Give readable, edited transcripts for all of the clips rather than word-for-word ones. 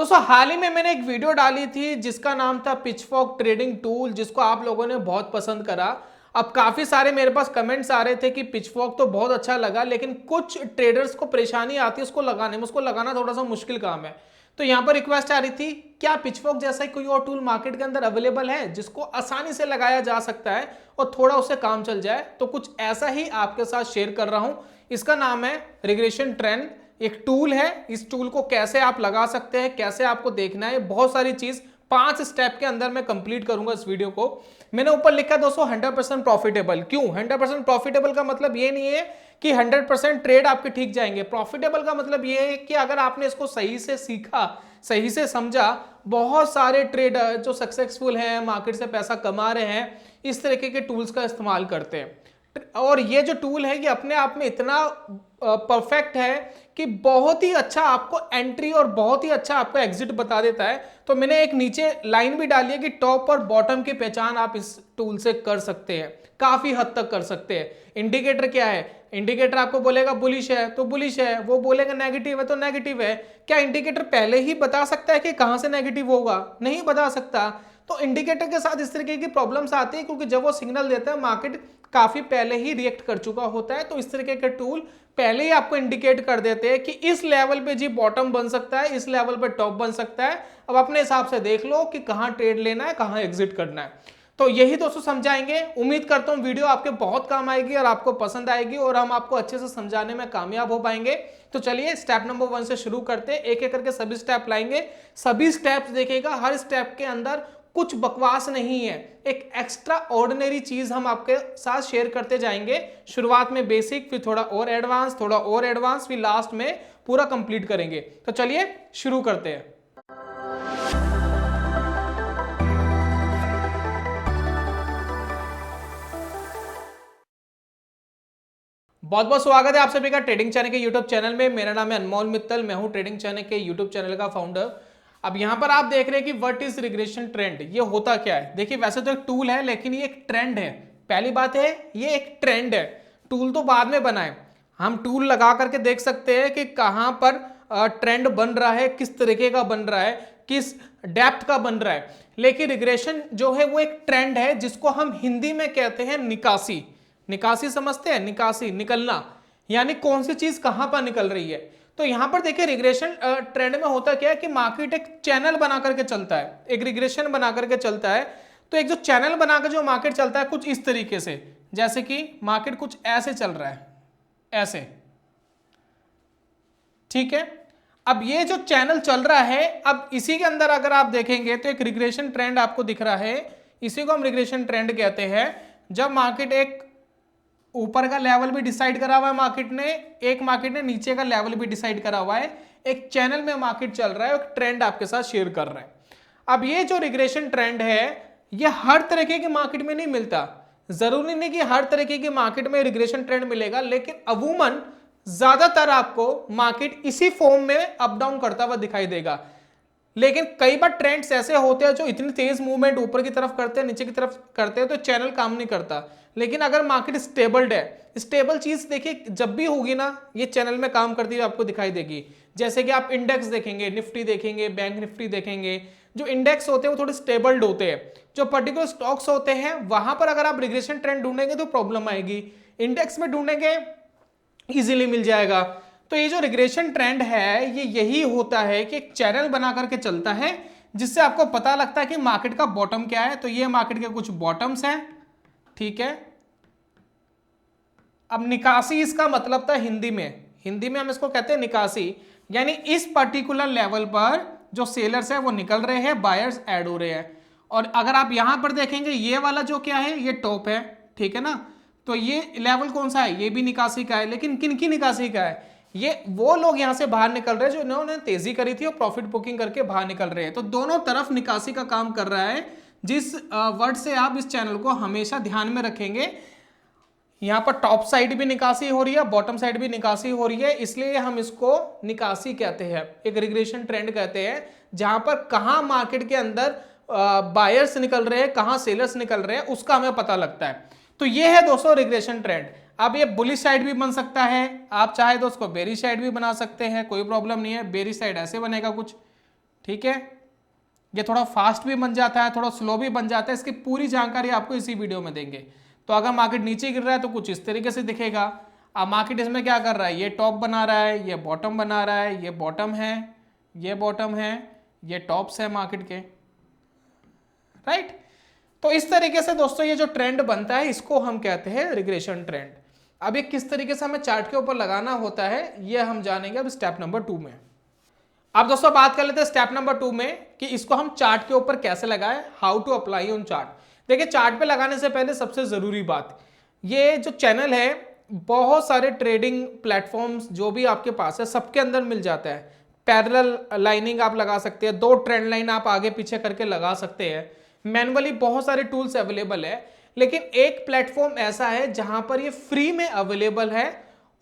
दोस्तों हाल ही में मैंने एक वीडियो डाली थी जिसका नाम था पिचफॉर्क ट्रेडिंग टूल, जिसको आप लोगों ने बहुत पसंद करा। अब काफी सारे मेरे पास कमेंट्स आ रहे थे कि पिचफॉर्क तो बहुत अच्छा लगा, लेकिन कुछ ट्रेडर्स को परेशानी आती है उसको लगाने में, उसको लगाना थोड़ा सा मुश्किल काम है। तो यहाँ पर रिक्वेस्ट आ रही थी, क्या पिचफॉर्क जैसा ही कोई और टूल मार्केट के अंदर अवेलेबल है जिसको आसानी से लगाया जा सकता है और थोड़ा उससे काम चल जाए? तो कुछ ऐसा ही आपके साथ शेयर कर रहा हूं। इसका नाम है रिग्रेशन ट्रेंड, एक टूल है। इस टूल को कैसे आप लगा सकते हैं, कैसे आपको देखना है, बहुत सारी चीज 5 स्टेप के अंदर मैं कंप्लीट करूंगा इस वीडियो को। मैंने ऊपर लिखा है दोस्तों 100% प्रॉफिटेबल। क्यों 100% प्रॉफिटेबल? का मतलब ये नहीं है कि 100% ट्रेड आपके ठीक जाएंगे। प्रॉफिटेबल का मतलब ये है कि अगर आपने इसको सही से सीखा, सही से समझा, बहुत सारे ट्रेडर जो सक्सेसफुल हैं, मार्केट से पैसा कमा रहे हैं, इस तरीके के टूल्स का इस्तेमाल करते हैं। और ये जो टूल है ये अपने आप में इतना परफेक्ट है कि बहुत ही अच्छा आपको एंट्री और बहुत ही अच्छा आपको एग्जिट बता देता है। तो मैंने एक नीचे लाइन भी डाली है कि टॉप और बॉटम की पहचान आप इस टूल से कर सकते हैं, काफी हद तक कर सकते हैं। इंडिकेटर क्या है? इंडिकेटर आपको बोलेगा बुलिश है तो बुलिश है, वो बोलेगा नेगेटिव है तो नेगेटिव है। क्या इंडिकेटर पहले ही बता सकता है कि कहां से नेगेटिव होगा? नहीं बता सकता। तो इंडिकेटर के साथ इस तरीके की प्रॉब्लम्स आती है क्योंकि जब वो सिग्नल देता है मार्केट काफी पहले ही रिएक्ट कर चुका होता है। तो इस तरीके के टूल पहले ही आपको इंडिकेट कर देते हैं कि इस लेवल पे जी बॉटम बन सकता है, इस लेवल पे टॉप बन सकता है। अब अपने हिसाब से देख लो कि कहां ट्रेड लेना है, कहां एग्जिट करना है। तो यही दोस्तों समझाएंगे। उम्मीद करता हूं वीडियो आपके बहुत काम आएगी और आपको पसंद आएगी और हम आपको अच्छे से समझाने में कामयाब हो पाएंगे। तो चलिए स्टेप नंबर 1 से शुरू करते हैं, एक एक करके सभी स्टेप लाएंगे, सभी स्टेप्स देखिएगा। हर स्टेप के अंदर कुछ बकवास नहीं है, एक एक्स्ट्रा ऑर्डिनरी चीज हम आपके साथ शेयर करते जाएंगे। शुरुआत में बेसिक, फिर थोड़ा और एडवांस, थोड़ा और एडवांस, फिर लास्ट में पूरा कंप्लीट करेंगे। तो चलिए शुरू करते हैं। बहुत बहुत स्वागत है आप सभी का ट्रेडिंग चैनल के यूट्यूब चैनल में। मेरा नाम है अनमोल मित्तल, मैं हूं ट्रेडिंग चैनल के यूट्यूब चैनल का फाउंडर। अब यहां पर आप देख रहे हैं कि व्हाट इज रिग्रेशन ट्रेंड, ये होता क्या है? देखिए वैसे तो एक टूल है लेकिन ये एक ट्रेंड है। पहली बात है ये एक ट्रेंड है, टूल तो बाद में बना है। हम टूल लगा करके देख सकते हैं कि कहां पर ट्रेंड बन रहा है, किस तरीके का बन रहा है, किस डेप्थ का बन रहा है। लेकिन रिग्रेशन जो है वो एक ट्रेंड है जिसको हम हिंदी में कहते हैं निकासी। निकासी समझते हैं? निकासी, निकलना, यानी कौन सी चीज कहां पर निकल रही है। तो यहां पर देखिए रिग्रेशन ट्रेंड में होता क्या है कि मार्केट एक चैनल बना करके चलता है, एक रिग्रेशन बना करके चलता है। तो एक जो चैनल बनाकर जो मार्केट चलता है कुछ इस तरीके से, जैसे कि मार्केट कुछ ऐसे चल रहा है, ऐसे, ठीक है। अब ये जो चैनल चल रहा है, अब इसी के अंदर अगर आप देखेंगे तो एक रिग्रेशन ट्रेंड आपको दिख रहा है। इसी को हम रिग्रेशन ट्रेंड कहते हैं। जब मार्केट एक ऊपर का लेवल भी डिसाइड करा हुआ है मार्केट ने, एक मार्केट ने नीचे का लेवल भी डिसाइड करा हुआ है, एक चैनल में मार्केट चल रहा है, एक ट्रेंड आपके साथ शेयर कर रहा है। अब ये जो रिग्रेशन ट्रेंड है ये हर तरीके की मार्केट में नहीं मिलता। जरूरी नहीं कि हर तरीके की मार्केट में रिग्रेशन ट्रेंड मिलेगा, लेकिन अमूमन ज्यादातर आपको मार्केट इसी फॉर्म में अप डाउन करता हुआ दिखाई देगा। लेकिन कई बार ट्रेंड्स ऐसे होते हैं जो इतनी तेज मूवमेंट ऊपर की तरफ करते हैं, नीचे की तरफ करते हैं, तो चैनल काम नहीं करता। लेकिन अगर मार्केट स्टेबल्ड है, स्टेबल चीज देखिए जब भी होगी ना ये चैनल में काम करती हुई आपको दिखाई देगी। जैसे कि आप इंडेक्स देखेंगे, निफ्टी देखेंगे, बैंक निफ्टी देखेंगे, जो इंडेक्स होते हैं वो थोड़े स्टेबल्ड होते हैं। जो पर्टिकुलर स्टॉक्स होते हैं वहां पर अगर आप रिग्रेशन ट्रेंड ढूंढेंगे तो प्रॉब्लम आएगी, इंडेक्स में ढूंढेंगे इजीली मिल जाएगा। तो ये जो रिग्रेशन ट्रेंड है ये यही होता है कि एक चैनल बना करके चलता है जिससे आपको पता लगता है कि मार्केट का बॉटम क्या है। तो ये मार्केट के कुछ बॉटम्स हैं, ठीक है। अब निकासी इसका मतलब था हिंदी में हम इसको कहते हैं निकासी, यानी इस पर्टिकुलर लेवल पर जो सेलर्स है वो निकल रहे हैं, बायर्स ऐड हो रहे हैं। और अगर आप यहां पर देखेंगे ये वाला जो क्या है ये टॉप है, ठीक है ना। तो ये लेवल कौन सा है? ये भी निकासी का है, लेकिन किन की निकासी का है? ये वो लोग यहां से बाहर निकल रहे हैं जो इन्होंने तेजी करी थी और प्रॉफिट बुकिंग करके बाहर निकल रहे हैं। तो दोनों तरफ निकासी का काम कर रहा है। जिस वर्ड से आप इस चैनल को हमेशा ध्यान में रखेंगे, यहां पर टॉप साइड भी निकासी हो रही है, बॉटम साइड भी निकासी हो रही है, इसलिए हम इसको निकासी कहते हैं, एक रिग्रेशन ट्रेंड कहते हैं। जहां पर कहां मार्केट के अंदर बायर्स निकल रहे हैं, कहां सेलर्स निकल रहे हैं, उसका हमें पता लगता है। तो ये है दोस्तों रिग्रेशन ट्रेंड। अब ये बुलिश साइड भी बन सकता है, आप चाहे तो उसको बेरिश साइड भी बना सकते हैं, कोई प्रॉब्लम नहीं है। बेरिश साइड ऐसे बनेगा कुछ, ठीक है, ये थोड़ा फास्ट भी बन जाता है, थोड़ा स्लो भी बन जाता है, इसकी पूरी जानकारी आपको इसी वीडियो में देंगे। तो अगर मार्केट नीचे गिर रहा है तो कुछ इस तरीके से दिखेगा। अब मार्केट इसमें क्या कर रहा है, ये टॉप बना रहा है, ये बॉटम बना रहा है, ये बॉटम है, ये बॉटम है, ये टॉप्स है मार्केट के, राइट। तो इस तरीके से दोस्तों ये जो ट्रेंड बनता है इसको हम कहते हैं रिग्रेशन ट्रेंड। अब ये किस तरीके से हमें चार्ट के ऊपर लगाना होता है ये हम जानेंगे अब स्टेप नंबर 2 में। अब दोस्तों बात कर लेते हैं स्टेप नंबर 2 में कि इसको हम चार्ट के ऊपर कैसे लगाएं, how to apply on chart. देखिए चार्ट पे लगाने से पहले सबसे जरूरी बात, ये जो चैनल है बहुत सारे ट्रेडिंग प्लेटफॉर्म्स जो भी आपके पास है सबके अंदर मिल जाता है। पैरेलल लाइनिंग आप लगा सकते हैं, 2 ट्रेंड लाइन आप आगे पीछे करके लगा सकते हैं, मैनुअली बहुत सारे टूल्स अवेलेबल है। लेकिन एक प्लेटफॉर्म ऐसा है जहां पर ये फ्री में अवेलेबल है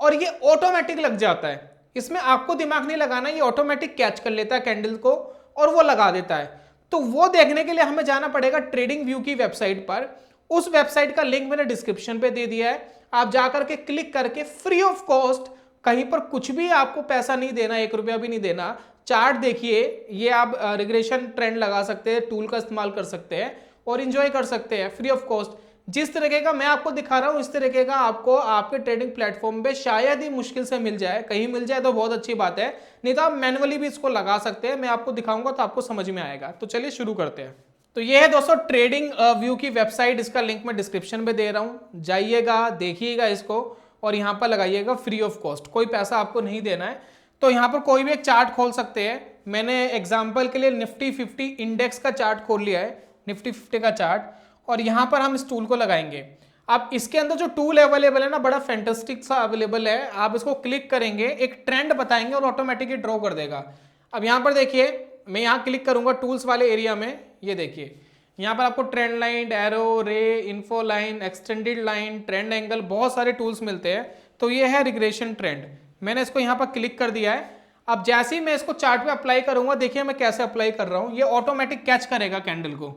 और ये ऑटोमेटिक लग जाता है, इसमें आपको दिमाग नहीं लगाना, ये ऑटोमेटिक कैच कर लेता है कैंडल को और वो लगा देता है। तो वो देखने के लिए हमें जाना पड़ेगा ट्रेडिंग व्यू की वेबसाइट पर। उस वेबसाइट का लिंक मैंने डिस्क्रिप्शन पे दे दिया है, आप जाकर के क्लिक करके फ्री ऑफ कॉस्ट, कहीं पर कुछ भी आपको पैसा नहीं देना, 1 रुपया भी नहीं देना, चार्ट देखिए, ये आप रिग्रेशन ट्रेंड लगा सकते हैं, टूल का इस्तेमाल कर सकते हैं और इंजॉय कर सकते हैं फ्री ऑफ कॉस्ट। जिस तरीके का मैं आपको दिखा रहा हूं इस तरीके का आपको आपके ट्रेडिंग प्लेटफॉर्म पे शायद ही मुश्किल से मिल जाए, कहीं मिल जाए तो बहुत अच्छी बात है, नहीं तो आप मैनुअली भी इसको लगा सकते हैं। मैं आपको दिखाऊंगा तो आपको समझ में आएगा। तो चलिए शुरू करते हैं। तो ये है दोस्तों ट्रेडिंग व्यू की वेबसाइट, इसका लिंक मैं डिस्क्रिप्शन में दे रहा हूं, जाइएगा देखिएगा इसको और यहां पर लगाइएगा फ्री ऑफ कॉस्ट, कोई पैसा आपको नहीं देना है। तो यहां पर कोई भी एक चार्ट खोल सकते हैं, मैंने एग्जांपल के लिए निफ्टी 50 इंडेक्स का चार्ट खोल लिया है, निफ्टी 50 का चार्ट, और यहां पर हम इस टूल को लगाएंगे। अब इसके अंदर जो टूल अवेलेबल है ना, बड़ा फैंटास्टिक सा अवेलेबल है, आप इसको क्लिक करेंगे, एक ट्रेंड बताएंगे और ऑटोमेटिकली ड्रॉ कर देगा। अब यहां पर देखिए, मैं यहां क्लिक करूंगा टूल्स वाले एरिया में, ये देखिए यहां पर आपको ट्रेंड लाइन, एरो, रे, info line, extended line, trend angle, बहुत सारे टूल्स मिलते हैं। तो ये है रिग्रेशन ट्रेंड, मैंने इसको यहां पर क्लिक कर दिया है। अब जैसे ही मैं इसको चार्ट पे अप्लाई करूंगा, देखिए मैं कैसे अप्लाई कर रहा हूं, ये ऑटोमेटिक कैच करेगा कैंडल को।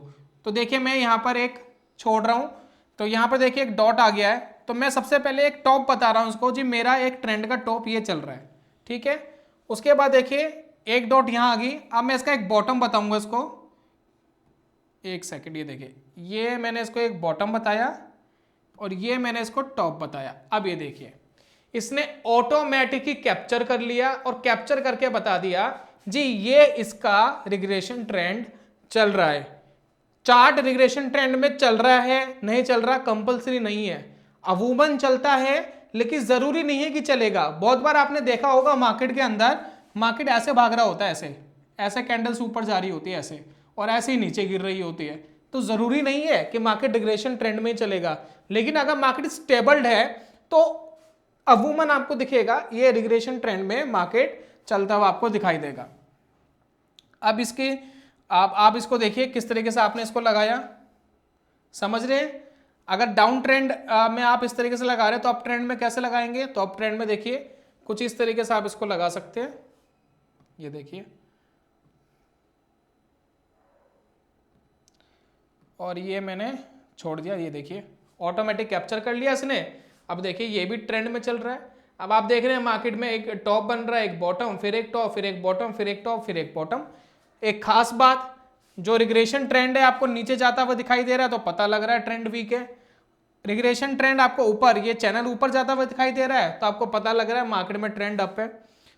तो देखिए मैं यहां पर एक छोड़ रहा हूं, तो यहां पर देखिए एक डॉट आ गया है, तो मैं सबसे पहले एक टॉप बता रहा हूं उसको, जी मेरा एक ट्रेंड का टॉप ये चल रहा है, ठीक है। उसके बाद देखिए एक डॉट यहां आ गई, अब मैं इसका एक बॉटम बताऊंगा इसको, एक सेकंड, ये देखिए ये मैंने इसको एक बॉटम बताया और ये मैंने इसको टॉप बताया। अब ये देखिए इसने ऑटोमेटिकली कैप्चर कर लिया और कैप्चर करके बता दिया जी ये इसका रिग्रेशन ट्रेंड चल रहा है। चार्ट रिग्रेशन ट्रेंड में चल रहा है नहीं चल रहा कंपलसरी नहीं है, अमूमन चलता है लेकिन जरूरी नहीं है कि चलेगा। बहुत बार आपने देखा होगा मार्केट के अंदर, मार्केट ऐसे भाग रहा होता है, ऐसे ऐसे कैंडल्स ऊपर जा रही होती है ऐसे, और ऐसे ही नीचे गिर रही होती है। तो जरूरी नहीं है कि मार्केट रिग्रेशन ट्रेंड में ही चलेगा, लेकिन अगर मार्केट स्टेबल्ड है तो अमूमन आपको दिखेगा ये रिग्रेशन ट्रेंड में मार्केट चलता हुआ आपको दिखाई देगा। अब इसके आप इसको देखिए किस तरीके से आपने इसको लगाया, समझ रहे हैं। अगर डाउन ट्रेंड में आप इस तरीके से लगा रहे हैं तो अप ट्रेंड में कैसे लगाएंगे, तो अप ट्रेंड में देखिए कुछ इस तरीके से आप इसको लगा सकते हैं, ये देखिए, और ये मैंने छोड़ दिया, ये देखिए ऑटोमेटिक कैप्चर कर लिया इसने। अब देखिए ये भी ट्रेंड में चल रहा है। अब आप देख रहे हैं मार्केट में एक टॉप बन रहा है, एक बॉटम, फिर एक टॉप, फिर एक बॉटम, फिर एक टॉप, फिर एक बॉटम। एक खास बात, जो रिग्रेशन ट्रेंड है आपको नीचे जाता हुआ दिखाई दे रहा है तो पता लग रहा है ट्रेंड वीक है। रिग्रेशन ट्रेंड आपको ऊपर, ये चैनल ऊपर जाता हुआ दिखाई दे रहा है तो आपको पता लग रहा है मार्केट में ट्रेंड अप है।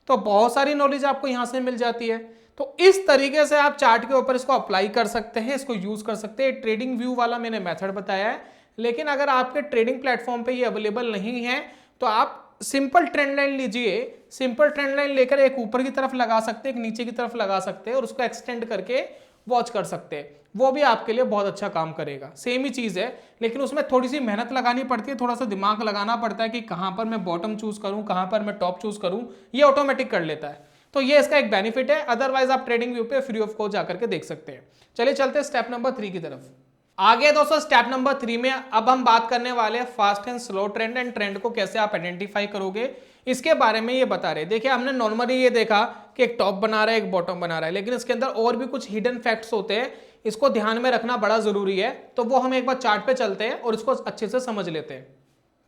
तो बहुत सारी नॉलेज आपको यहां से मिल जाती है। तो इस तरीके से आप चार्ट के ऊपर इसको अप्लाई कर सकते हैं, इसको यूज कर सकते हैं। ट्रेडिंग व्यू वाला मैंने मेथड बताया है, लेकिन अगर आपके ट्रेडिंग प्लेटफॉर्म पे ये अवेलेबल नहीं है तो आप सिंपल ट्रेंड लाइन लीजिए, सिंपल ट्रेंड लाइन लेकर एक ऊपर की तरफ लगा सकते हैं, एक नीचे की तरफ लगा सकते हैं और उसको एक्सटेंड करके वॉच कर सकते हैं, वो भी आपके लिए बहुत अच्छा काम करेगा। सेम ही चीज है, लेकिन उसमें थोड़ी सी मेहनत लगानी पड़ती है, थोड़ा सा दिमाग लगाना पड़ता है कि कहां पर मैं बॉटम चूज करूं, कहां पर मैं टॉप चूज करूं, ये ऑटोमेटिक कर लेता है। तो ये इसका एक बेनिफिट है, अदरवाइज आप ट्रेडिंग व्यू पे फ्री ऑफ कॉस्ट जाकर के देख सकते हैं। चलिए चलते हैं स्टेप नंबर 3 की तरफ। आगे दोस्तों स्टेप नंबर 3 में अब हम बात करने वाले हैं fast and slow trend, and trend को कैसे आप आइडेंटिफाई करोगे इसके बारे में ये बता रहे। देखिए हमने नॉर्मली ये देखा कि एक टॉप बना रहा है, एक बॉटम बना रहा है, लेकिन इसके अंदर और भी कुछ हिडन फैक्ट्स होते हैं, इसको ध्यान में रखना बड़ा जरूरी है। तो वो हम एक बार चार्ट पे चलते हैं और इसको अच्छे से समझ लेते हैं।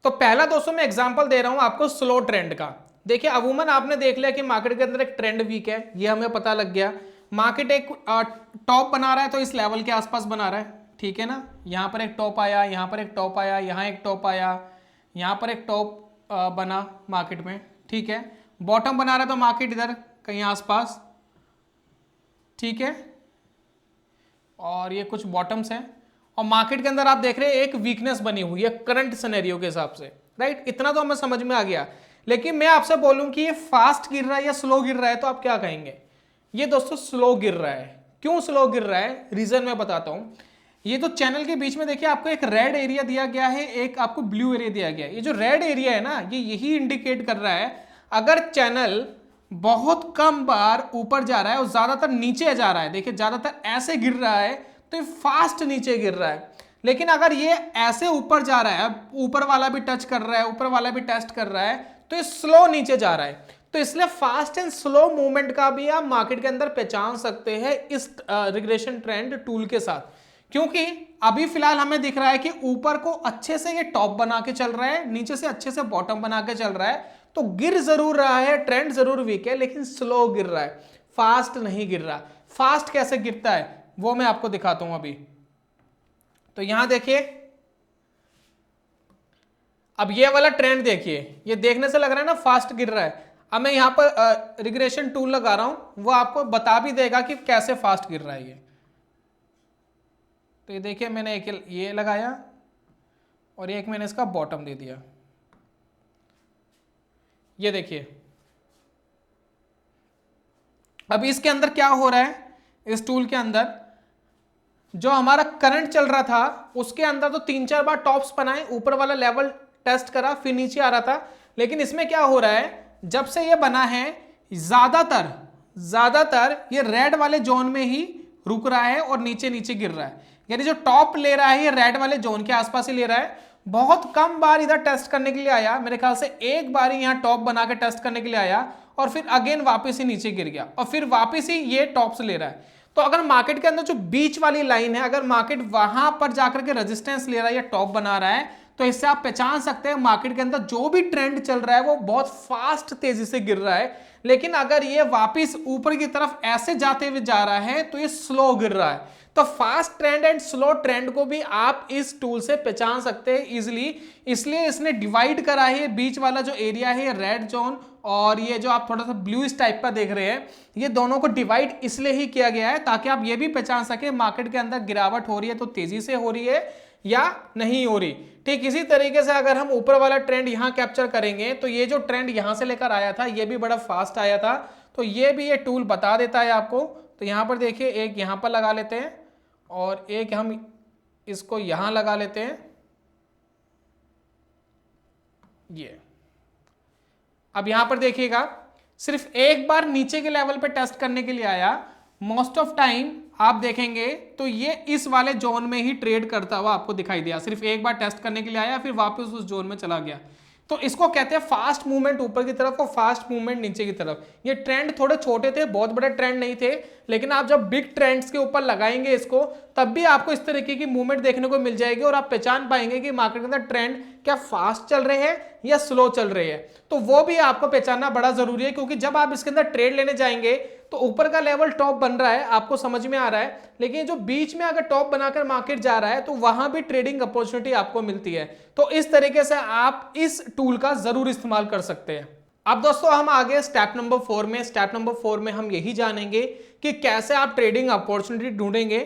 तो पहला दोस्तों मैं एग्जांपल दे रहा हूं आपको स्लो ट्रेंड का। देखिए अमूमन आपने देख लिया कि मार्केट के अंदर एक ट्रेंड वीक है, ये हमें पता लग गया। मार्केट एक टॉप बना रहा है तो इस लेवल के आसपास बना रहा है, ठीक है ना। यहाँ पर एक टॉप आया, यहाँ पर एक टॉप आया, यहाँ एक टॉप आया, यहाँ पर एक टॉप बना मार्केट में, ठीक है। बॉटम बना रहा है तो मार्केट इधर कहीं आसपास, ठीक है। और ये कुछ बॉटम्स हैं और मार्केट के अंदर आप देख रहे हैं एक वीकनेस बनी हुई है करंट सिनेरियो के हिसाब से, राइट। इतना तो हमें समझ में आ गया। लेकिन मैं आपसे बोलूं कि ये फास्ट गिर रहा है या स्लो गिर रहा है तो आप क्या कहेंगे? ये दोस्तों स्लो गिर रहा है। क्यों स्लो गिर रहा है? रीजन मैं बताता हूं। ये तो चैनल के बीच में देखिए आपको एक रेड एरिया दिया गया है, एक आपको ब्लू एरिया दिया गया है। ये जो रेड एरिया है ना, ये यही इंडिकेट कर रहा है अगर चैनल बहुत कम बार ऊपर जा रहा है और ज्यादातर नीचे जा रहा है, देखिए ज्यादातर ऐसे गिर रहा है तो ये फास्ट नीचे गिर रहा है। लेकिन अगर ये ऐसे ऊपर जा रहा है, ऊपर वाला भी टच कर रहा है, ऊपर वाला भी टेस्ट कर रहा है, तो ये स्लो नीचे जा रहा है। तो इसलिए फास्ट एंड स्लो मूवमेंट का भी आप मार्केट के अंदर पहचान सकते हैं इस रिग्रेशन ट्रेंड टूल के साथ। क्योंकि अभी फिलहाल हमें दिख रहा है कि ऊपर को अच्छे से ये टॉप बना के चल रहा है, नीचे से अच्छे से बॉटम बना के चल रहा है, तो गिर जरूर रहा है, ट्रेंड जरूर वीक है, लेकिन स्लो गिर रहा है, फास्ट नहीं गिर रहा। फास्ट कैसे गिरता है वो मैं आपको दिखाता हूं अभी। तो यहां देखिए, अब ये वाला ट्रेंड देखिए, ये देखने से लग रहा है ना फास्ट गिर रहा है। अब मैं यहां पर रिग्रेशन टूल लगा रहा हूं, वो आपको बता भी देगा कि कैसे फास्ट गिर रहा है ये। तो ये देखिए मैंने एक ये लगाया और एक मैंने इसका बॉटम दे दिया। ये देखिए अब इसके अंदर क्या हो रहा है, इस टूल के अंदर जो हमारा करंट चल रहा था उसके अंदर तो 3-4 बार टॉप्स बनाए, ऊपर वाला लेवल टेस्ट करा, फिर नीचे आ रहा था। लेकिन इसमें क्या हो रहा है, जब से ये बना है ज्यादातर ये रेड वाले जोन में ही रुक रहा है और नीचे नीचे गिर रहा है। यानी जो टॉप ले रहा है ये रेड वाले जोन के आसपास ही ले रहा है। बहुत कम बार इधर टेस्ट करने के लिए आया, मेरे ख्याल से एक बार ही यहाँ टॉप बना के टेस्ट करने के लिए आया और फिर अगेन वापस ही नीचे गिर गया और फिर वापस ही ये टॉप्स ले रहा है। तो अगर मार्केट के अंदर जो बीच वाली लाइन है, अगर मार्केट वहां पर जाकर के रेजिस्टेंस ले रहा है या टॉप बना रहा है, तो इससे आप पहचान सकते हैं मार्केट के अंदर जो भी ट्रेंड चल रहा है वो बहुत फास्ट तेजी से गिर रहा है। लेकिन अगर ये वापस ऊपर की तरफ ऐसे जाते हुए जा रहा है तो ये स्लो गिर रहा है। तो fast trend and slow trend को भी आप इस टूल से पहचान सकते हैं इजिली। इसलिए इसने डिवाइड करा है, बीच वाला जो एरिया है रेड जोन और ये जो आप थोड़ा सा ब्लू इस टाइप का देख रहे हैं, ये दोनों को डिवाइड इसलिए ही किया गया है ताकि आप ये भी पहचान सके मार्केट के अंदर गिरावट हो रही है तो तेजी से हो रही है या नहीं हो रही। ठीक इसी तरीके से अगर हम ऊपर वाला ट्रेंड यहां कैप्चर करेंगे तो ये जो ट्रेंड यहां से लेकर आया था ये भी बड़ा फास्ट आया था, तो ये भी ये टूल बता देता है आपको। तो यहां पर देखिए एक यहां पर लगा लेते हैं और एक हम इसको यहां लगा लेते हैं। ये अब यहां पर देखिएगा सिर्फ एक बार नीचे के लेवल पे टेस्ट करने के लिए आया। मोस्ट ऑफ टाइम आप देखेंगे तो ये इस वाले जोन में ही ट्रेड करता हुआ आपको दिखाई दिया। सिर्फ एक बार टेस्ट करने के लिए आया फिर वापस उस जोन में चला गया। तो इसको कहते हैं फास्ट मूवमेंट ऊपर की तरफ और फास्ट मूवमेंट नीचे की तरफ। ये ट्रेंड थोड़े छोटे थे, बहुत बड़े ट्रेंड नहीं थे, लेकिन आप जब बिग ट्रेंड्स के ऊपर लगाएंगे इसको तब भी आपको इस तरीके की मूवमेंट देखने को मिल जाएगी और आप पहचान पाएंगे कि मार्केट के अंदर ट्रेंड क्या फास्ट चल रहे हैं या स्लो चल रहे हैं। तो वो भी आपको पहचानना बड़ा जरूरी है, क्योंकि जब आप इसके अंदर ट्रेड लेने जाएंगे तो ऊपर का लेवल टॉप बन रहा है, आपको समझ में आ रहा है, लेकिन जो बीच में अगर टॉप बनाकर मार्केट जा रहा है तो वहां भी ट्रेडिंग अपॉर्चुनिटी आपको मिलती है। तो इस तरीके से आप इस टूल का जरूर इस्तेमाल कर सकते हैं। अब दोस्तों हम आगे स्टेप नंबर 4 में। स्टेप नंबर 4 में हम यही जानेंगे कि कैसे आप ट्रेडिंग अपॉर्चुनिटी ढूंढेंगे,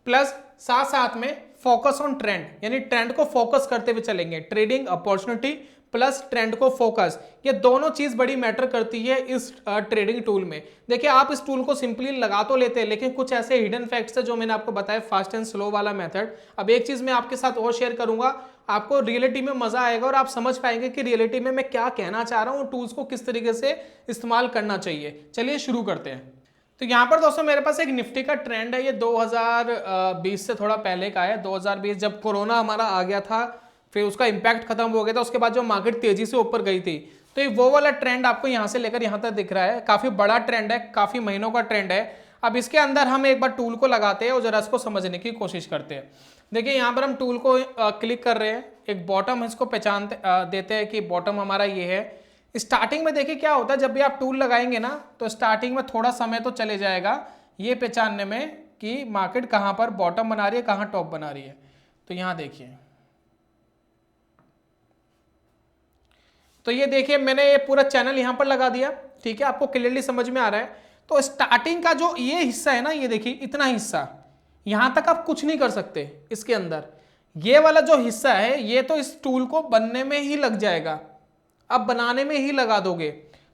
प्लस साथ साथ में फोकस ऑन ट्रेंड, यानी ट्रेंड को फोकस करते हुए चलेंगे। ट्रेडिंग अपॉर्चुनिटी प्लस ट्रेंड को फोकस, ये दोनों चीज बड़ी मैटर करती है इस ट्रेडिंग टूल में। देखिए आप इस टूल को सिंपली लगा तो लेते हैं, लेकिन कुछ ऐसे हिडन फैक्ट्स है जो मैंने आपको बताया, फास्ट एंड स्लो वाला मेथड। अब एक चीज मैं आपके साथ और शेयर करूंगा, आपको रियलिटी में मजा आएगा और आप समझ पाएंगे कि रियलिटी में मैं क्या कहना चाह रहा हूं, टूल्स को किस तरीके से इस्तेमाल करना चाहिए। चलिए शुरू करते हैं। तो यहाँ पर दोस्तों मेरे पास एक निफ्टी का ट्रेंड है, ये 2020 से थोड़ा पहले का है। 2020 जब कोरोना हमारा आ गया था, फिर उसका इंपैक्ट खत्म हो गया था, उसके बाद जो मार्केट तेजी से ऊपर गई थी, तो ये वो वाला ट्रेंड आपको यहाँ से लेकर यहाँ तक दिख रहा है। काफी बड़ा ट्रेंड है, काफी महीनों का ट्रेंड है। अब इसके अंदर हम एक बार टूल को लगाते हैं और जरा इसको समझने की कोशिश करते हैं। देखिए यहाँ पर हम टूल को क्लिक कर रहे हैं, एक बॉटम इसको पहचान देते हैं कि बॉटम हमारा ये है। स्टार्टिंग में देखिए क्या होता है, जब भी आप टूल लगाएंगे ना तो स्टार्टिंग में थोड़ा समय तो चले जाएगा ये पहचानने में कि मार्केट कहां पर बॉटम बना रही है, कहां टॉप बना रही है। तो यहां देखिए, तो ये देखिए मैंने ये पूरा चैनल यहां पर लगा दिया, ठीक है, आपको क्लियरली समझ में आ रहा है। तो स्टार्टिंग का जो ये हिस्सा है ना, ये देखिए इतना हिस्सा, यहां तक आप कुछ नहीं कर सकते इसके अंदर। ये वाला जो हिस्सा है ये तो इस टूल को बनने में ही लग जाएगा, आप बनाने में ही लगा दोगे,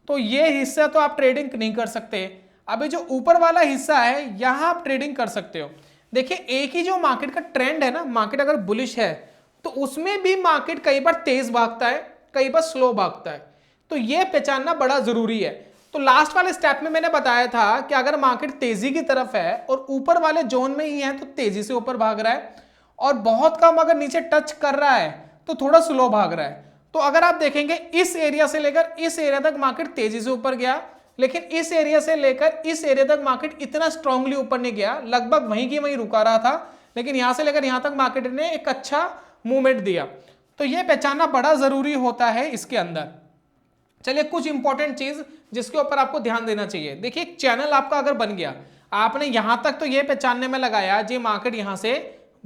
तो ये हिस्सा तो आप ट्रेडिंग नहीं कर सकते। अभी जो ऊपर वाला हिस्सा है यहां आप ट्रेडिंग कर सकते हो। देखिए एक ही जो मार्केट का ट्रेंड है ना, मार्केट अगर बुलिश है तो उसमें भी मार्केट कई बार तेज भागता है, कई बार स्लो भागता है, तो यह पहचानना बड़ा जरूरी है। तो लास्ट वाले स्टेप में मैंने बताया था कि अगर मार्केट तेजी की तरफ है और ऊपर वाले जोन में ही है तो तेजी से ऊपर भाग रहा है, और बहुत कम अगर नीचे टच कर रहा है तो थोड़ा स्लो भाग रहा है। तो अगर आप देखेंगे इस एरिया से लेकर इस एरिया तक मार्केट तेजी से ऊपर गया, लेकिन इस एरिया से लेकर इस एरिया तक मार्केट इतना स्ट्रांगली ऊपर नहीं गया, लगभग वहीं की वहीं रुका रहा था, लेकिन यहां से लेकर यहां तक मार्केट ने एक अच्छा मूवमेंट दिया। तो यह पहचानना बड़ा जरूरी होता है इसके अंदर। चलिए कुछ इंपॉर्टेंट चीज जिसके ऊपर आपको ध्यान देना चाहिए। देखिए एक चैनल आपका अगर बन गया, आपने यहां तक तो यह पहचानने में लगाया जी मार्केट यहां से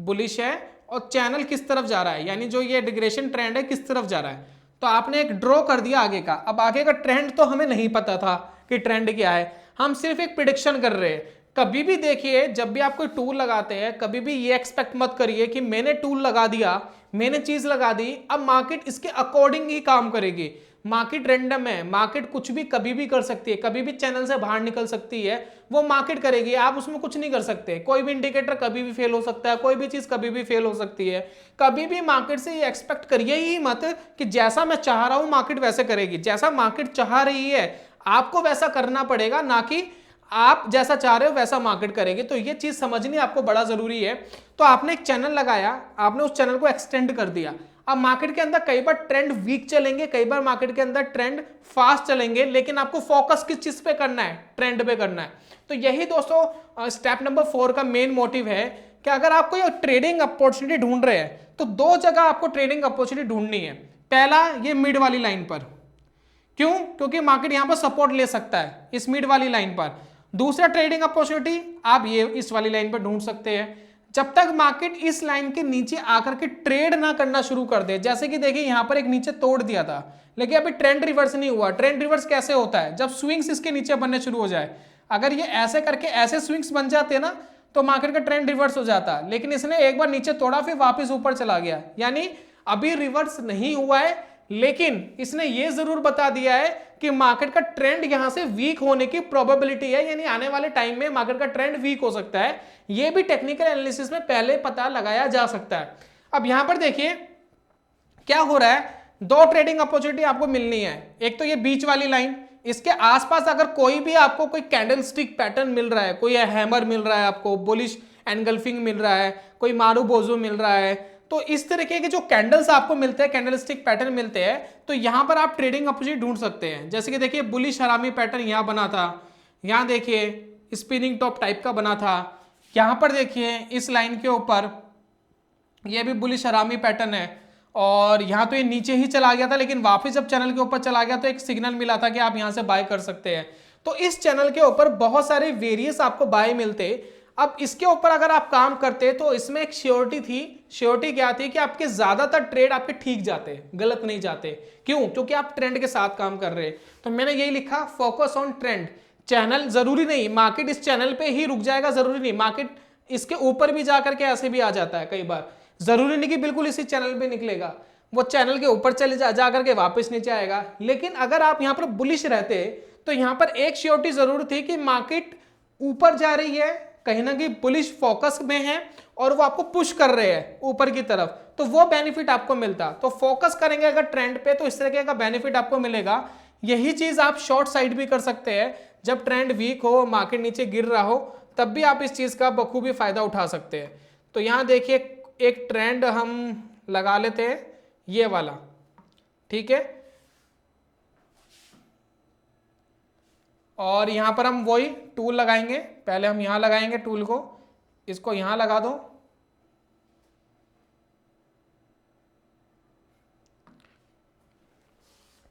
बुलिश है और चैनल किस तरफ जा रहा है, यानी जो ये डिग्रेशन ट्रेंड है किस तरफ जा रहा है, तो आपने एक ड्रॉ कर दिया आगे का। अब आगे का ट्रेंड तो हमें नहीं पता था कि ट्रेंड क्या है, हम सिर्फ एक प्रिडिक्शन कर रहे हैं। कभी भी देखिए जब भी आप कोई टूल लगाते हैं, कभी भी ये एक्सपेक्ट मत करिए कि मैंने टूल लगा दिया, मैंने चीज लगा दी, अब मार्केट इसके अकॉर्डिंग ही काम करेगी। मार्केट रैंडम है, मार्केट कुछ भी कभी भी कर सकती है, कभी भी चैनल से बाहर निकल सकती है, वो मार्केट करेगी, आप उसमें कुछ नहीं कर सकते। कोई भी इंडिकेटर कभी भी फेल हो सकता है, कोई भी चीज कभी भी फेल हो सकती है। कभी भी मार्केट से ये एक्सपेक्ट करिए ही मत कि जैसा मैं चाह रहा हूं मार्केट वैसे करेगी। जैसा मार्केट चाह रही है आपको वैसा करना पड़ेगा, ना कि आप जैसा चाह रहे हो वैसा मार्केट करेगी। तो ये चीज समझनी आपको बड़ा जरूरी है। तो आपने एक चैनल लगाया, आपने उस चैनल को एक्सटेंड कर दिया। अब मार्केट के अंदर कई बार ट्रेंड वीक चलेंगे, कई बार मार्केट के अंदर ट्रेंड फास्ट चलेंगे, लेकिन आपको फोकस किस चीज पे करना है, ट्रेंड पे करना है। तो यही दोस्तों स्टेप नंबर 4 का मेन मोटिव है कि अगर आप कोई ट्रेडिंग अपॉर्चुनिटी ढूंढ रहे हैं तो दो जगह आपको ट्रेडिंग अपॉर्चुनिटी ढूंढनी है। पहला ये मिड वाली लाइन पर, क्यों? क्योंकि मार्केट यहां पर सपोर्ट ले सकता है इस मिड वाली लाइन पर। दूसरा ट्रेडिंग अपॉर्चुनिटी आप ये इस वाली लाइन पर ढूंढ सकते हैं। जब तक मार्केट इस लाइन के नीचे आकर के ट्रेड ना करना शुरू कर दे, जैसे कि देखिए यहां पर एक नीचे तोड़ दिया था लेकिन अभी ट्रेंड रिवर्स नहीं हुआ। ट्रेंड रिवर्स कैसे होता है? जब स्विंग्स इसके नीचे बनने शुरू हो जाए। अगर ये ऐसे करके ऐसे स्विंग्स बन जाते ना तो मार्केट का ट्रेंड रिवर्स हो जाता, लेकिन इसने एक बार नीचे तोड़ा फिर वापस ऊपर चला गया, यानी अभी रिवर्स नहीं हुआ है, लेकिन इसने ये जरूर बता दिया है कि मार्केट का ट्रेंड यहां से वीक होने की प्रोबेबिलिटी है, यानी आने वाले टाइम में मार्केट का ट्रेंड वीक हो सकता है। यह भी टेक्निकल एनालिसिस में पहले पता लगाया जा सकता है। अब यहां पर देखिए क्या हो रहा है, दो ट्रेडिंग अपॉर्चुनिटी आपको मिलनी है। एक तो ये बीच वाली लाइन, इसके आसपास अगर कोई भी आपको कोई कैंडलस्टिक पैटर्न मिल रहा है, कोई हैमर मिल रहा है, आपको बुलिश एनगल्फिंग मिल रहा है, कोई मारू बोजो मिल रहा है, तो इस तरीके के जो कैंडल्स आपको मिलते हैं, कैंडलस्टिक पैटर्न मिलते हैं, तो यहां पर आप ट्रेडिंग अपॉर्चुनिटी ढूंढ सकते हैं। जैसे कि देखिए बुलिश हरामी पैटर्न यहां बना था, यहां देखिए स्पिनिंग टॉप टाइप का बना था, यहां पर देखिए इस लाइन के ऊपर यह भी बुलिश हरामी पैटर्न है, और यहां तो ये नीचे ही चला गया था, लेकिन वापस जब चैनल के ऊपर चला गया तो एक सिग्नल मिला था कि आप यहां से बाय कर सकते हैं। तो इस चैनल के ऊपर बहुत सारे वेरियस आपको बाय मिलते। अब इसके ऊपर अगर आप काम करते तो इसमें एक श्योरिटी थी। श्योरिटी क्या थी कि आपके ज्यादातर ट्रेड आपके ठीक जाते, गलत नहीं जाते। क्यों? क्योंकि आप ट्रेंड के साथ काम कर रहे हैं। तो मैंने यही लिखा, फोकस ऑन ट्रेंड। चैनल जरूरी नहीं मार्केट इस चैनल पे ही रुक जाएगा, जरूरी नहीं मार्केट इसके ऊपर भी जाकर के ऐसे भी आ जाता है कई बार। जरूरी नहीं कि बिल्कुल इसी चैनल पे निकलेगा, वो चैनल के ऊपर चले जा करके वापस नीचे आएगा। लेकिन अगर आप यहां पर बुलिश रहते तो यहां पर एक श्योरिटी जरूर थी कि मार्केट ऊपर जा रही है, कहीं ना कहीं बुलिश फोकस में है और वो आपको पुश कर रहे हैं ऊपर की तरफ, तो वो बेनिफिट आपको मिलता। तो फोकस करेंगे अगर ट्रेंड पे तो इस तरह का बेनिफिट आपको मिलेगा। यही चीज आप शॉर्ट साइड भी कर सकते हैं, जब ट्रेंड वीक हो, मार्केट नीचे गिर रहा हो, तब भी आप इस चीज का बखूबी फायदा उठा सकते हैं। तो यहां देखिए एक ट्रेंड हम लगा लेते हैं, ये वाला, ठीक है, और यहां पर हम वही टूल लगाएंगे। पहले हम यहां लगाएंगे टूल को, इसको यहां लगा दो,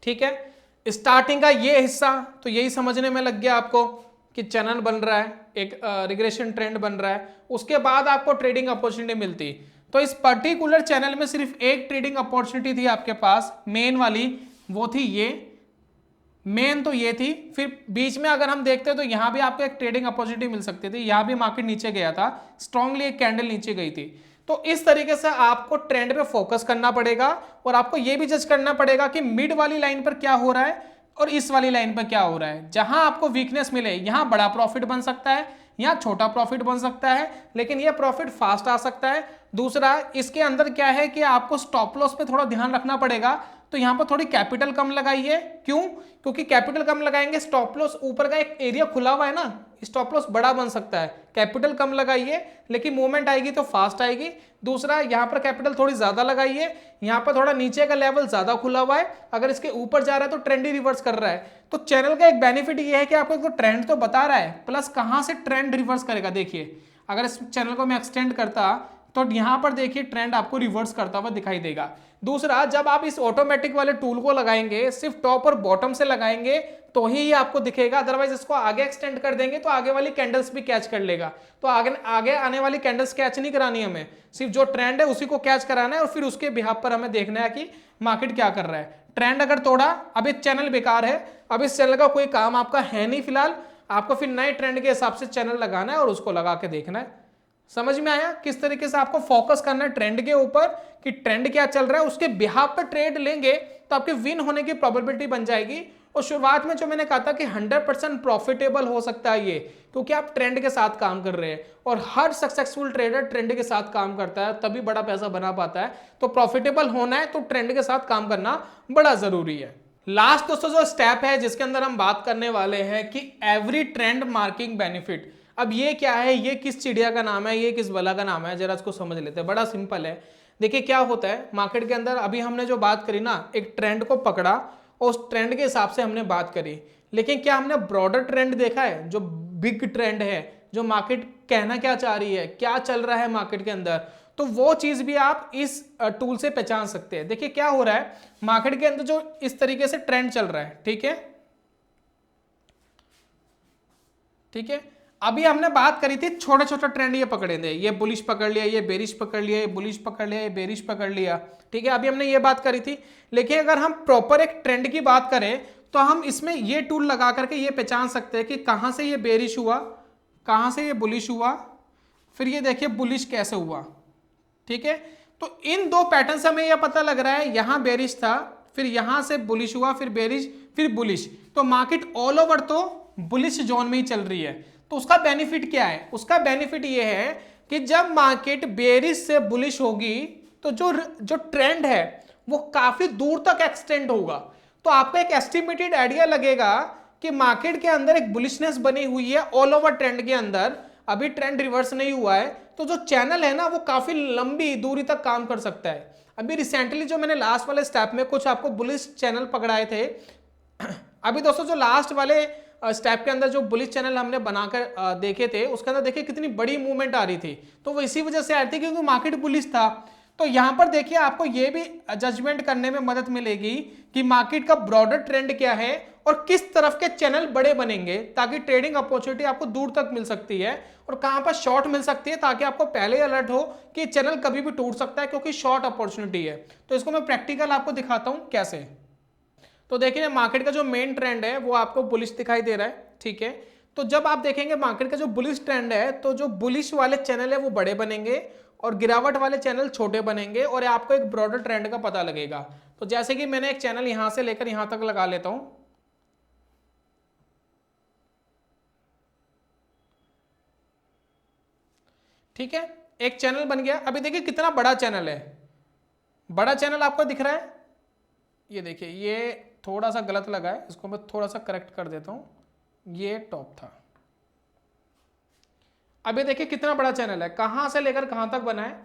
ठीक है। स्टार्टिंग का ये हिस्सा तो यही समझने में लग गया आपको। कि चैनल बन रहा है, एक रिग्रेशन ट्रेंड बन रहा है, उसके बाद आपको ट्रेडिंग अपॉर्चुनिटी मिलती। तो इस पर्टिकुलर चैनल में सिर्फ एक ट्रेडिंग अपॉर्चुनिटी थी आपके पास, मेन वाली, वो थी ये, मेन तो ये थी। फिर बीच में अगर हम देखते हैं तो यहां भी आपको एक ट्रेडिंग अपॉर्चुनिटी मिल सकती थी, यहां भी मार्केट नीचे गया था, स्ट्रांगली एक कैंडल नीचे गई थी। तो इस तरीके से आपको ट्रेंड पे फोकस करना पड़ेगा और आपको यह भी जज करना पड़ेगा कि मिड वाली लाइन पर क्या हो रहा है और इस वाली लाइन पर क्या हो रहा है। जहां आपको वीकनेस मिले, यहां बड़ा प्रॉफिट बन सकता है, यहां छोटा प्रॉफिट बन सकता है, लेकिन यह प्रॉफिट फास्ट आ सकता है। दूसरा, इसके अंदर क्या है कि आपको स्टॉप लॉस पे थोड़ा ध्यान रखना पड़ेगा, तो यहां पर थोड़ी कैपिटल कम लगाइए। क्यों? क्योंकि कैपिटल कम लगाएंगे, स्टॉप लॉस ऊपर का एक एरिया खुला हुआ है ना, स्टॉप लॉस बड़ा बन सकता है। कैपिटल कम लगाइए, लेकिन मूवमेंट आएगी तो फास्ट आएगी। दूसरा, यहां पर कैपिटल थोड़ी ज्यादा लगाइए, यहां पर थोड़ा नीचे का लेवल ज्यादा खुला हुआ है, अगर इसके ऊपर जा रहा है तो ट्रेंड ही रिवर्स कर रहा है। तो चैनल का एक बेनिफिट ये है कि आपको एक तो ट्रेंड तो बता रहा है, प्लस कहां से ट्रेंड रिवर्स करेगा। देखिए, अगर इस चैनल को मैं एक्सटेंड करता तो यहां पर देखिए ट्रेंड आपको रिवर्स करता हुआ दिखाई देगा। दूसरा, जब आप इस ऑटोमेटिक वाले टूल को लगाएंगे, सिर्फ टॉप और बॉटम से लगाएंगे तो ही ये आपको दिखेगा, अदरवाइज इसको आगे एक्सटेंड कर देंगे तो आगे वाली कैंडल्स भी कैच कर लेगा। तो आगे आने वाली कैंडल्स कैच नहीं करानी हमें, सिर्फ जो ट्रेंड है उसी को कैच कराना है और फिर उसके बिहाफ पर हमें देखना है कि मार्केट क्या कर रहा है। ट्रेंड अगर तोड़ा, अब ये चैनल बेकार है, अब इस चैनल का कोई काम आपका है नहीं फिलहाल, आपको फिर नए ट्रेंड के हिसाब से चैनल लगाना है और उसको लगा के देखना है। समझ में आया किस तरीके से आपको फोकस करना है ट्रेंड के ऊपर कि ट्रेंड क्या चल रहा है, उसके बिहाफ पर ट्रेड लेंगे तो आपके विन होने की प्रोबेबिलिटी बन जाएगी। और शुरुआत में जो मैंने कहा था कि 100% प्रॉफिटेबल हो सकता है ये, क्योंकि आप ट्रेंड के साथ काम कर रहे हैं और हर सक्सेसफुल ट्रेडर ट्रेंड के साथ काम करता है, तभी बड़ा पैसा बना पाता है। तो प्रॉफिटेबल होना है तो ट्रेंड के साथ काम करना बड़ा जरूरी है। लास्ट दोस्तों जो स्टेप है जिसके अंदर हम बात करने वाले हैं कि एवरी ट्रेंड मार्किंग बेनिफिट। अब ये क्या है, ये किस चिड़िया का नाम है, ये किस बला का नाम है, जरा इसको समझ लेते हैं। बड़ा सिंपल है। देखिए क्या होता है मार्केट के अंदर, अभी हमने जो बात करी ना, एक ट्रेंड को पकड़ा और उस ट्रेंड के हिसाब से हमने बात करी, लेकिन क्या हमने ब्रॉडर ट्रेंड देखा है, जो बिग ट्रेंड है, जो मार्केट कहना क्या चाह रही है, क्या चल रहा है मार्केट के अंदर, तो वो चीज भी आप इस टूल से पहचान सकते हैं। देखिए क्या हो रहा है मार्केट के अंदर, जो इस तरीके से ट्रेंड चल रहा है, ठीक है, ठीक है। अभी हमने बात करी थी छोटे छोटे ट्रेंड ये पकड़े थे, ये बुलिश पकड़ लिया, ये बेरिश पकड़ लिया, ये बुलिश पकड़ लिया, ये बेरिश पकड़ लिया, ठीक है, अभी हमने ये बात करी थी। लेकिन अगर हम प्रॉपर एक ट्रेंड की बात करें तो हम इसमें ये टूल लगा करके ये पहचान सकते हैं कि कहां से ये बेरिश हुआ, कहां से ये बुलिश हुआ, फिर ये देखिए बुलिश कैसे हुआ, ठीक है। तो इन दो पैटर्न से हमें यह पता लग रहा है, यहां बेरिश था, फिर यहां से बुलिश हुआ, फिर बेरिश, फिर बुलिश, तो मार्केट ऑल ओवर तो बुलिश जोन में ही चल रही है। तो उसका बेनिफिट क्या है? उसका बेनिफिट यह है कि जब मार्केट बेरिश से बुलिश होगी तो जो ट्रेंड है वो काफी दूर तक एक्सटेंड होगा। तो आपको एक एस्टिमेटेड आइडिया लगेगा कि मार्केट के अंदर एक बुलिशनेस बनी हुई है ऑल ओवर ट्रेंड के अंदर, अभी ट्रेंड रिवर्स नहीं हुआ है, तो जो चैनल है ना वो काफी लंबी दूरी तक काम कर सकता है। अभी रिसेंटली जो मैंने लास्ट वाले स्टेप में कुछ आपको बुलिश चैनल पकड़ाए थे, अभी दोस्तों जो लास्ट वाले स्टेप के अंदर जो बुलिश चैनल हमने बनाकर देखे थे, उसके अंदर देखिए कितनी बड़ी मूवमेंट आ रही थी, तो वो इसी वजह से आ रही थी क्योंकि मार्केट बुलिश था। तो यहां पर देखिए आपको ये भी जजमेंट करने में मदद मिलेगी कि मार्केट का ब्रॉडर ट्रेंड क्या है और किस तरफ के चैनल बड़े बनेंगे, ताकि ट्रेडिंग अपॉर्चुनिटी आपको दूर तक मिल सकती है और कहां पर शॉर्ट मिल सकती है, ताकि आपको पहले अलर्ट हो कि चैनल कभी भी टूट सकता है क्योंकि शॉर्ट अपॉर्चुनिटी है। तो इसको मैं प्रैक्टिकल आपको दिखाता हूं कैसे। तो देखिए मार्केट का जो मेन ट्रेंड है वो आपको बुलिश दिखाई दे रहा है, ठीक है। तो जब आप देखेंगे मार्केट का जो बुलिश ट्रेंड है, तो जो बुलिश वाले चैनल है वो बड़े बनेंगे और गिरावट वाले चैनल छोटे बनेंगे और आपको एक ब्रॉडर ट्रेंड का पता लगेगा। तो जैसे कि मैंने एक चैनल यहां से लेकर यहां तक लगा लेता हूं, ठीक है, एक चैनल बन गया। अभी देखिए कितना बड़ा चैनल है, बड़ा चैनल आपको दिख रहा है, ये देखिए ये थोड़ा सा गलत लगा है, इसको मैं थोड़ा सा करेक्ट कर देता हूं, ये टॉप था। अभी देखिए कितना बड़ा चैनल है, कहां से लेकर कहां तक बना है।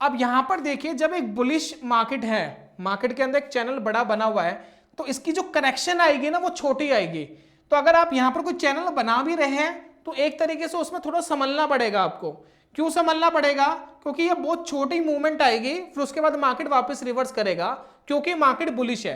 अब यहां पर देखिए जब एक बुलिश मार्केट है, मार्केट के अंदर एक चैनल बड़ा बना हुआ है, तो इसकी जो करेक्शन आएगी ना वो छोटी आएगी। तो अगर आप यहां पर कोई चैनल बना भी रहे हैं तो एक तरीके से उसमें थोड़ा संभलना पड़ेगा आपको। क्यों संभलना पड़ेगा? क्योंकि ये बहुत छोटी मूवमेंट आएगी, फिर उसके बाद मार्केट वापस रिवर्स करेगा क्योंकि मार्केट बुलिश है।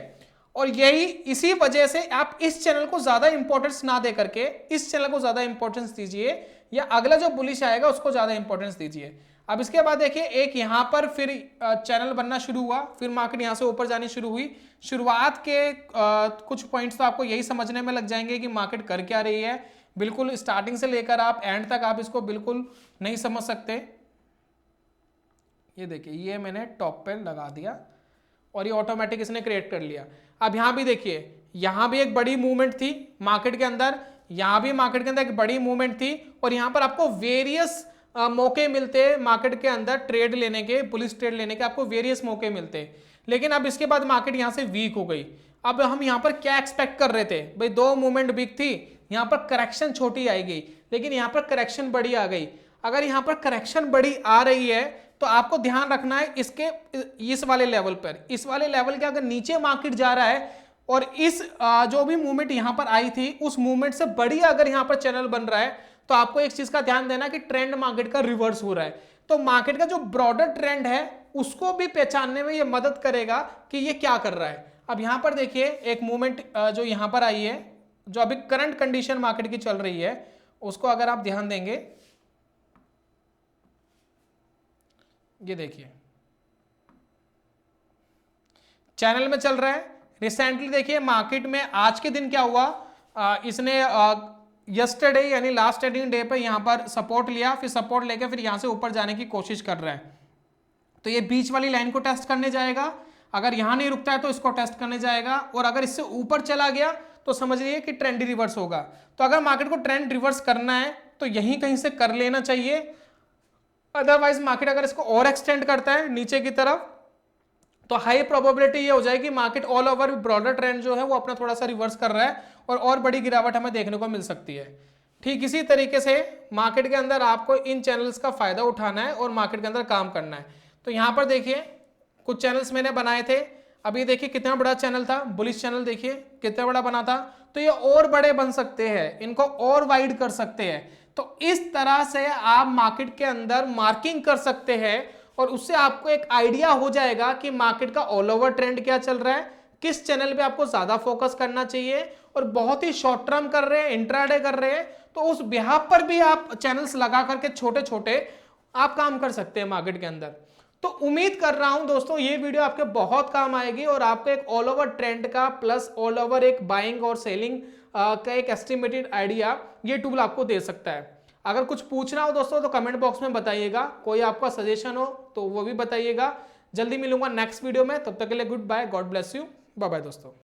और यही इसी वजह से आप इस चैनल को ज्यादा इंपॉर्टेंस ना दे करके इस चैनल को ज्यादा इंपॉर्टेंस दीजिए, या अगला जो बुलिश आएगा उसको ज्यादा इंपॉर्टेंस दीजिए। अब इसके बाद देखिए एक यहां पर फिर चैनल बनना शुरू हुआ, फिर मार्केट यहां से ऊपर जानी शुरू हुई। शुरुआत के कुछ पॉइंट्स तो आपको यही समझने में लग जाएंगे कि मार्केट कर क्या रही है। बिल्कुल स्टार्टिंग से लेकर आप एंड तक आप इसको बिल्कुल नहीं समझ सकते। ये देखिए ये मैंने टॉप पे लगा दिया और ये ऑटोमेटिक इसने क्रिएट कर लिया। अब यहां भी देखिए, यहां भी एक बड़ी मूवमेंट थी मार्केट के अंदर, यहां भी मार्केट के अंदर एक बड़ी मूवमेंट थी, और यहां पर आपको वेरियस मौके मिलते हैं मार्केट के अंदर ट्रेड लेने के, पुलिस ट्रेड लेने के आपको वेरियस मौके मिलते हैं। लेकिन अब इसके बाद मार्केट यहां से वीक हो गई। अब हम यहां पर क्या एक्सपेक्ट कर रहे थे भाई, दो मूवमेंट वीक थी, यहां पर करेक्शन छोटी आएगी, लेकिन यहां पर करेक्शन बड़ी आ गई। अगर यहां पर करेक्शन बड़ी आ रही है तो आपको ध्यान रखना है इसके इस वाले लेवल पर, इस वाले लेवल के अगर नीचे मार्केट जा रहा है और इस जो भी मूवमेंट यहां पर आई थी उस मूवमेंट से बड़ी अगर यहां पर चैनल बन रहा है, तो आपको एक चीज का ध्यान देना कि ट्रेंड मार्केट का रिवर्स हो रहा है। तो मार्केट का जो ब्रॉडर ट्रेंड है उसको भी पहचानने में ये मदद करेगा कि ये क्या कर रहा है। अब यहां पर देखिए एक मूवमेंट जो यहां पर आई है, जो अभी करंट कंडीशन मार्केट की चल रही है, उसको अगर आप ध्यान देंगे, ये देखिए चैनल में चल रहा है। रिसेंटली देखिए मार्केट में आज के दिन क्या हुआ, इसने यस्टरडे यानी लास्ट ट्रेडिंग डे पे यहां पर सपोर्ट लिया, फिर सपोर्ट लेकर फिर यहां से ऊपर जाने की कोशिश कर रहा है। तो ये बीच वाली लाइन को टेस्ट करने जाएगा, अगर यहां नहीं रुकता है तो इसको टेस्ट करने जाएगा, और अगर इससे ऊपर चला गया तो समझ लीजिए कि ट्रेंड रिवर्स होगा। तो अगर मार्केट को ट्रेंड रिवर्स करना है तो यहीं कहीं से कर लेना चाहिए, अदरवाइज मार्केट अगर इसको और एक्सटेंड करता है नीचे की तरफ तो हाई प्रोबेबिलिटी ये हो जाएगी market all over broader trend जो है वो अपना थोड़ा सा रिवर्स कर रहा है और बड़ी गिरावट हमें देखने को मिल सकती है। ठीक इसी तरीके से मार्केट के अंदर आपको इन चैनल्स का फायदा उठाना है और मार्केट के अंदर काम करना है। तो यहां पर देखिए कुछ चैनल्स मैंने बनाए थे, अभी देखिए कितना बड़ा चैनल था, बुलिश चैनल देखिए कितना बड़ा बना था, तो ये और बड़े बन सकते हैं, इनको और वाइड कर सकते हैं। तो इस तरह से आप मार्केट के अंदर मार्किंग कर सकते हैं और उससे आपको एक आइडिया हो जाएगा कि मार्केट का ऑल ओवर ट्रेंड क्या चल रहा है, किस चैनल पे आपको ज्यादा फोकस करना चाहिए, और बहुत ही शॉर्ट टर्म कर रहे हैं, इंट्राडे कर रहे हैं, तो उस बिहाफ पर भी आप चैनल्स लगा करके छोटे छोटे आप काम कर सकते हैं मार्केट के अंदर। तो उम्मीद कर रहा हूं दोस्तों ये वीडियो आपके बहुत काम आएगी और आपको एक ऑल ओवर ट्रेंड का प्लस ऑल ओवर एक बाइंग और सेलिंग का एक एस्टिमेटेड आइडिया ये टूल आपको दे सकता है। अगर कुछ पूछना हो दोस्तों तो कमेंट बॉक्स में बताइएगा, कोई आपका सजेशन हो तो वो भी बताइएगा। जल्दी मिलूंगा नेक्स्ट वीडियो में, तब तक के लिए goodbye, god bless you, bye bye दोस्तों।